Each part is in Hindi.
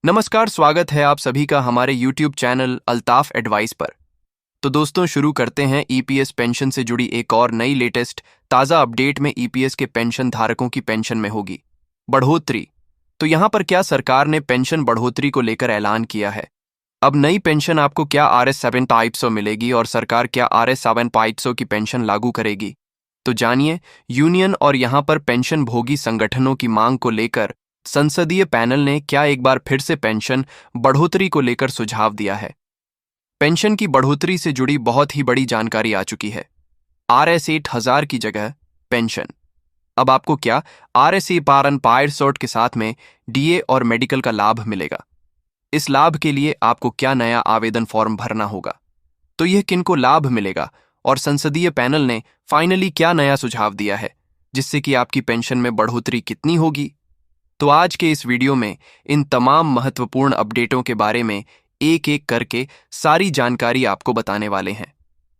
नमस्कार, स्वागत है आप सभी का हमारे YouTube चैनल अल्ताफ एडवाइस पर। तो दोस्तों, शुरू करते हैं ईपीएस पेंशन से जुड़ी एक और नई लेटेस्ट ताज़ा अपडेट में ईपीएस के पेंशन धारकों की पेंशन में होगी बढ़ोतरी। तो यहाँ पर क्या सरकार ने पेंशन बढ़ोतरी को लेकर ऐलान किया है। अब नई पेंशन आपको क्या RS 7500 मिलेगी और सरकार क्या RS 7500 की पेंशन लागू करेगी। तो जानिए, यूनियन और यहाँ पर पेंशन भोगी संगठनों की मांग को लेकर संसदीय पैनल ने क्या एक बार फिर से पेंशन बढ़ोतरी को लेकर सुझाव दिया है। पेंशन की बढ़ोतरी से जुड़ी बहुत ही बड़ी जानकारी आ चुकी है। RS 8000 की जगह पेंशन। अब आपको क्या RS 7500 के साथ में डीए और मेडिकल का लाभ मिलेगा। इस लाभ के लिए आपको क्या नया आवेदन फॉर्म भरना होगा। तो यह किनको लाभ मिलेगा और संसदीय पैनल ने फाइनली क्या नया सुझाव दिया है, जिससे कि आपकी पेंशन में बढ़ोतरी कितनी होगी। तो आज के इस वीडियो में इन तमाम महत्वपूर्ण अपडेटों के बारे में एक एक करके सारी जानकारी आपको बताने वाले हैं।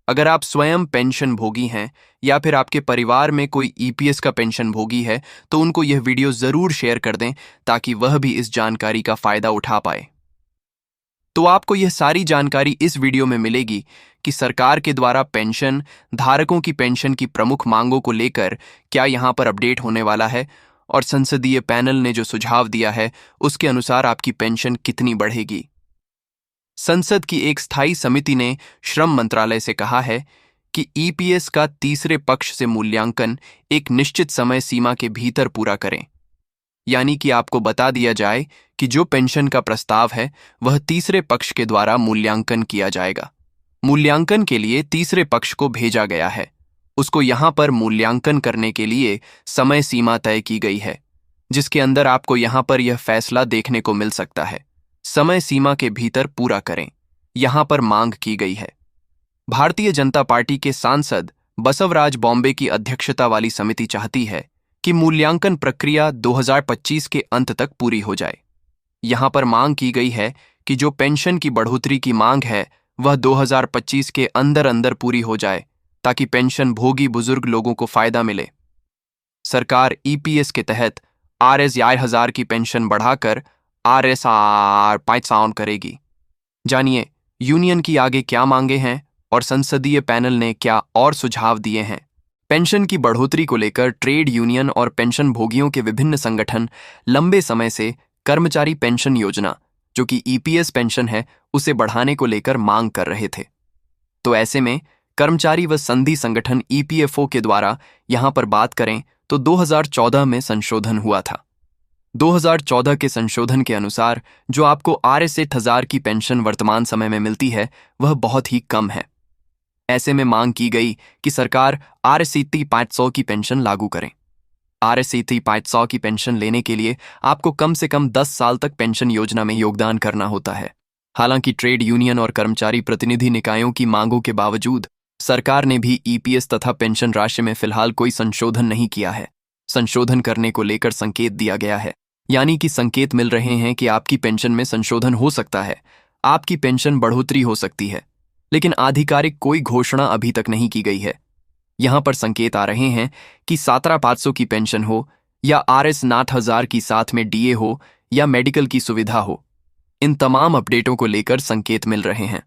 अगर आप स्वयं पेंशन भोगी हैं या फिर आपके परिवार में कोई ईपीएस का पेंशन भोगी है तो उनको यह वीडियो जरूर शेयर कर दें ताकि वह भी इस जानकारी का फायदा उठा पाए। तो आपको यह सारी जानकारी इस वीडियो में मिलेगी कि सरकार के द्वारा पेंशन धारकों की पेंशन की प्रमुख मांगों को लेकर क्या यहाँ पर अपडेट होने वाला है और संसदीय पैनल ने जो सुझाव दिया है उसके अनुसार आपकी पेंशन कितनी बढ़ेगी। संसद की एक स्थायी समिति ने श्रम मंत्रालय से कहा है कि ईपीएस का तीसरे पक्ष से मूल्यांकन एक निश्चित समय सीमा के भीतर पूरा करें। यानी कि आपको बता दिया जाए कि जो पेंशन का प्रस्ताव है वह तीसरे पक्ष के द्वारा मूल्यांकन किया जाएगा। मूल्यांकन के लिए तीसरे पक्ष को भेजा गया है। उसको यहाँ पर मूल्यांकन करने के लिए समय सीमा तय की गई है, जिसके अंदर आपको यहाँ पर यह फैसला देखने को मिल सकता है। समय सीमा के भीतर पूरा करें, यहाँ पर मांग की गई है। भारतीय जनता पार्टी के सांसद बसवराज बॉम्बे की अध्यक्षता वाली समिति चाहती है कि मूल्यांकन प्रक्रिया 2025 के अंत तक पूरी हो जाए। यहाँ पर मांग की गई है कि जो पेंशन की बढ़ोतरी की मांग है वह 2025 के अंदर अंदर पूरी हो जाए ताकि पेंशन भोगी बुजुर्ग लोगों को फायदा मिले। सरकार ईपीएस के तहत RS 1000 की पेंशन बढ़ाकर RS 500 करेगी। जानिए यूनियन की आगे क्या मांगे हैं और संसदीय पैनल ने क्या और सुझाव दिए हैं। पेंशन की बढ़ोतरी को लेकर ट्रेड यूनियन और पेंशन भोगियों के विभिन्न संगठन लंबे समय से कर्मचारी पेंशन योजना, जो कि ईपीएस पेंशन है, उसे बढ़ाने को लेकर मांग कर रहे थे। तो ऐसे में कर्मचारी व संधि संगठन ईपीएफओ के द्वारा यहां पर बात करें तो 2014 में संशोधन हुआ था। 2014 के संशोधन के अनुसार जो आपको RS 8000 की पेंशन वर्तमान समय में मिलती है वह बहुत ही कम है। ऐसे में मांग की गई कि सरकार RS 500 की पेंशन लागू करें। RS 500 की पेंशन लेने के लिए आपको कम से कम 10 साल तक पेंशन योजना में योगदान करना होता है। हालांकि ट्रेड यूनियन और कर्मचारी प्रतिनिधि निकायों की मांगों के बावजूद सरकार ने भी ईपीएस तथा पेंशन राशि में फिलहाल कोई संशोधन नहीं किया है। संशोधन करने को लेकर संकेत दिया गया है, यानी कि संकेत मिल रहे हैं कि आपकी पेंशन में संशोधन हो सकता है, आपकी पेंशन बढ़ोतरी हो सकती है, लेकिन आधिकारिक कोई घोषणा अभी तक नहीं की गई है। यहां पर संकेत आ रहे हैं कि 17,500 की पेंशन हो या RS 9000 की साथ में डीए हो या मेडिकल की सुविधा हो, इन तमाम अपडेटों को लेकर संकेत मिल रहे हैं।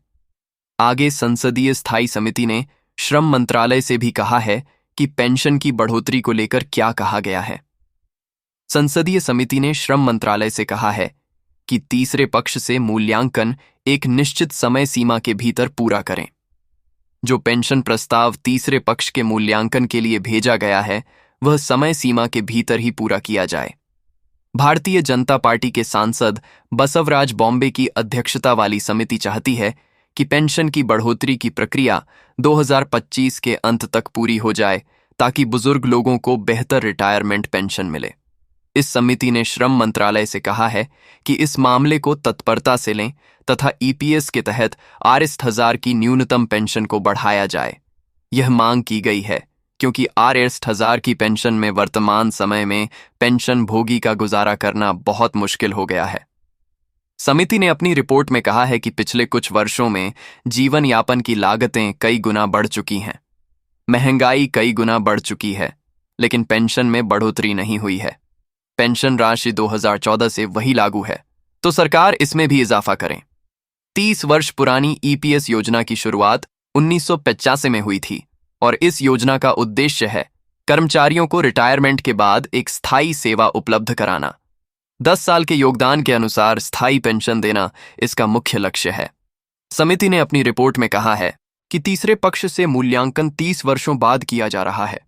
आगे संसदीय स्थायी समिति ने श्रम मंत्रालय से भी कहा है कि पेंशन की बढ़ोतरी को लेकर क्या कहा गया है। संसदीय समिति ने श्रम मंत्रालय से कहा है कि तीसरे पक्ष से मूल्यांकन एक निश्चित समय सीमा के भीतर पूरा करें। जो पेंशन प्रस्ताव तीसरे पक्ष के मूल्यांकन के लिए भेजा गया है वह समय सीमा के भीतर ही पूरा किया जाए। भारतीय जनता पार्टी के सांसद बसवराज बॉम्बे की अध्यक्षता वाली समिति चाहती है कि पेंशन की बढ़ोतरी की प्रक्रिया 2025 के अंत तक पूरी हो जाए ताकि बुजुर्ग लोगों को बेहतर रिटायरमेंट पेंशन मिले। इस समिति ने श्रम मंत्रालय से कहा है कि इस मामले को तत्परता से लें तथा ईपीएस के तहत RS 1000 की न्यूनतम पेंशन को बढ़ाया जाए। यह मांग की गई है क्योंकि RS 1000 की पेंशन में वर्तमान समय में पेंशन भोगी का गुजारा करना बहुत मुश्किल हो गया है। समिति ने अपनी रिपोर्ट में कहा है कि पिछले कुछ वर्षों में जीवन यापन की लागतें कई गुना बढ़ चुकी हैं, महंगाई कई गुना बढ़ चुकी है, लेकिन पेंशन में बढ़ोतरी नहीं हुई है। पेंशन राशि 2014 से वही लागू है तो सरकार इसमें भी इजाफा करें। 30 वर्ष पुरानी ईपीएस योजना की शुरुआत 1985 में हुई थी और इस योजना का उद्देश्य है कर्मचारियों को रिटायरमेंट के बाद एक स्थायी सेवा उपलब्ध कराना। 10 साल के योगदान के अनुसार स्थायी पेंशन देना इसका मुख्य लक्ष्य है। समिति ने अपनी रिपोर्ट में कहा है कि तीसरे पक्ष से मूल्यांकन 30 वर्षों बाद किया जा रहा है।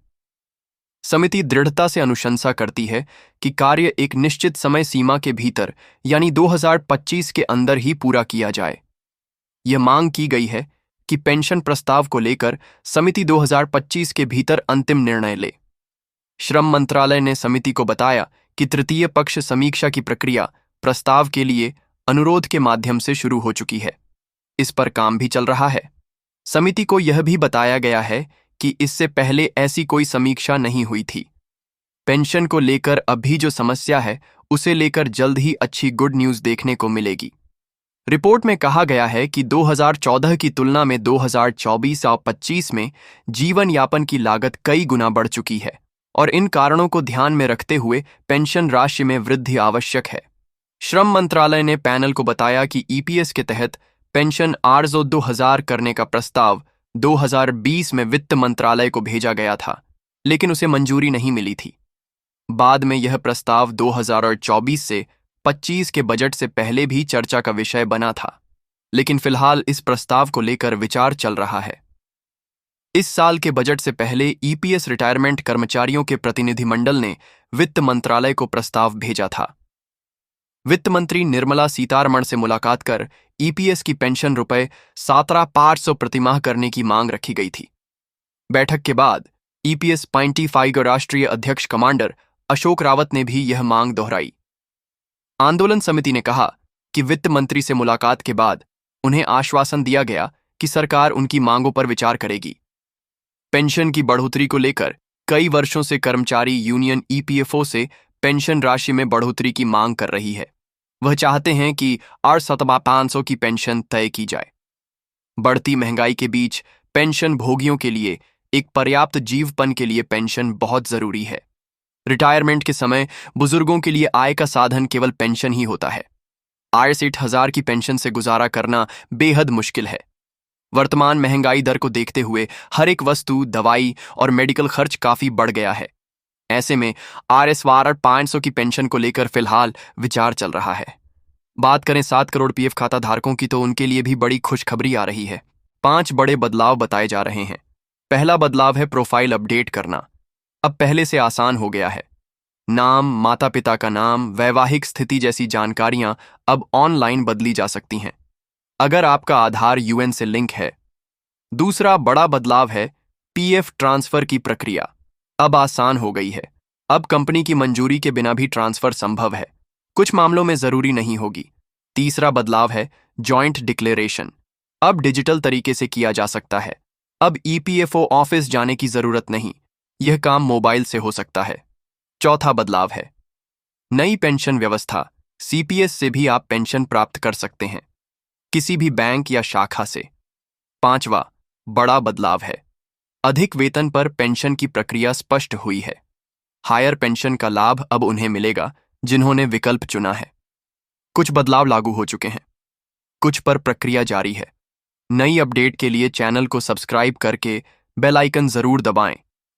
समिति दृढ़ता से अनुशंसा करती है कि कार्य एक निश्चित समय सीमा के भीतर यानी 2025 के अंदर ही पूरा किया जाए। यह मांग की गई है कि पेंशन प्रस्ताव को लेकर समिति 2025 के भीतर अंतिम निर्णय ले। श्रम मंत्रालय ने समिति को बताया कि तृतीय पक्ष समीक्षा की प्रक्रिया प्रस्ताव के लिए अनुरोध के माध्यम से शुरू हो चुकी है। इस पर काम भी चल रहा है। समिति को यह भी बताया गया है कि इससे पहले ऐसी कोई समीक्षा नहीं हुई थी। पेंशन को लेकर अभी जो समस्या है उसे लेकर जल्द ही अच्छी गुड न्यूज़ देखने को मिलेगी। रिपोर्ट में कहा गया है कि 2014 की तुलना में 2024 और 25 में जीवन यापन की लागत कई गुना बढ़ चुकी है और इन कारणों को ध्यान में रखते हुए पेंशन राशि में वृद्धि आवश्यक है। श्रम मंत्रालय ने पैनल को बताया कि ईपीएस के तहत पेंशन आरजो 2000 करने का प्रस्ताव 2020 में वित्त मंत्रालय को भेजा गया था, लेकिन उसे मंजूरी नहीं मिली थी। बाद में यह प्रस्ताव 2024 से 25 के बजट से पहले भी चर्चा का विषय बना था, लेकिन फिलहाल इस प्रस्ताव को लेकर विचार चल रहा है। इस साल के बजट से पहले ईपीएस रिटायरमेंट कर्मचारियों के प्रतिनिधिमंडल ने वित्त मंत्रालय को प्रस्ताव भेजा था। वित्त मंत्री निर्मला सीतारमण से मुलाकात कर ईपीएस की पेंशन ₹17,500 प्रतिमाह करने की मांग रखी गई थी। बैठक के बाद ईपीएस 25 राष्ट्रीय अध्यक्ष कमांडर अशोक रावत ने भी यह मांग दोहराई। आंदोलन समिति ने कहा कि वित्त मंत्री से मुलाकात के बाद उन्हें आश्वासन दिया गया कि सरकार उनकी मांगों पर विचार करेगी। पेंशन की बढ़ोतरी को लेकर कई वर्षों से कर्मचारी यूनियन ईपीएफओ से पेंशन राशि में बढ़ोतरी की मांग कर रही है। वह चाहते हैं कि 8,500 की पेंशन तय की जाए। बढ़ती महंगाई के बीच पेंशन भोगियों के लिए एक पर्याप्त जीवपन के लिए पेंशन बहुत जरूरी है। रिटायरमेंट के समय बुजुर्गों के लिए आय का साधन केवल पेंशन ही होता है। आय 60,000 की पेंशन से गुजारा करना बेहद मुश्किल है। वर्तमान महंगाई दर को देखते हुए हर एक वस्तु, दवाई और मेडिकल खर्च काफी बढ़ गया है। ऐसे में आरएसवार 500 की पेंशन को लेकर फिलहाल विचार चल रहा है। बात करें 7 करोड़ पीएफ खाता धारकों की तो उनके लिए भी बड़ी खुशखबरी आ रही है। 5 बड़े बदलाव बताए जा रहे हैं। पहला बदलाव है प्रोफाइल अपडेट करना। अब पहले से आसान हो गया है। नाम, माता पिता का नाम, वैवाहिक स्थिति जैसी जानकारियां अब ऑनलाइन बदली जा सकती हैं, अगर आपका आधार यूएन से लिंक है। दूसरा बड़ा बदलाव है पीएफ ट्रांसफर की प्रक्रिया अब आसान हो गई है। अब कंपनी की मंजूरी के बिना भी ट्रांसफर संभव है, कुछ मामलों में जरूरी नहीं होगी। तीसरा बदलाव है जॉइंट डिक्लेरेशन। अब डिजिटल तरीके से किया जा सकता है। अब ईपीएफओ ऑफिस जाने की जरूरत नहीं, यह काम मोबाइल से हो सकता है। चौथा बदलाव है नई पेंशन व्यवस्था। सीपीएस से भी आप पेंशन प्राप्त कर सकते हैं, किसी भी बैंक या शाखा से। पांचवा बड़ा बदलाव है अधिक वेतन पर पेंशन की प्रक्रिया स्पष्ट हुई है। हायर पेंशन का लाभ अब उन्हें मिलेगा जिन्होंने विकल्प चुना है। कुछ बदलाव लागू हो चुके हैं, कुछ पर प्रक्रिया जारी है। नई अपडेट के लिए चैनल को सब्सक्राइब करके बेल आइकन जरूर दबाएं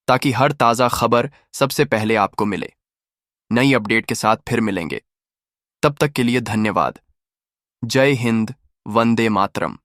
ताकि हर ताज़ा खबर सबसे पहले आपको मिले। नई अपडेट के साथ फिर मिलेंगे, तब तक के लिए धन्यवाद। जय हिंद, वंदे मातरम।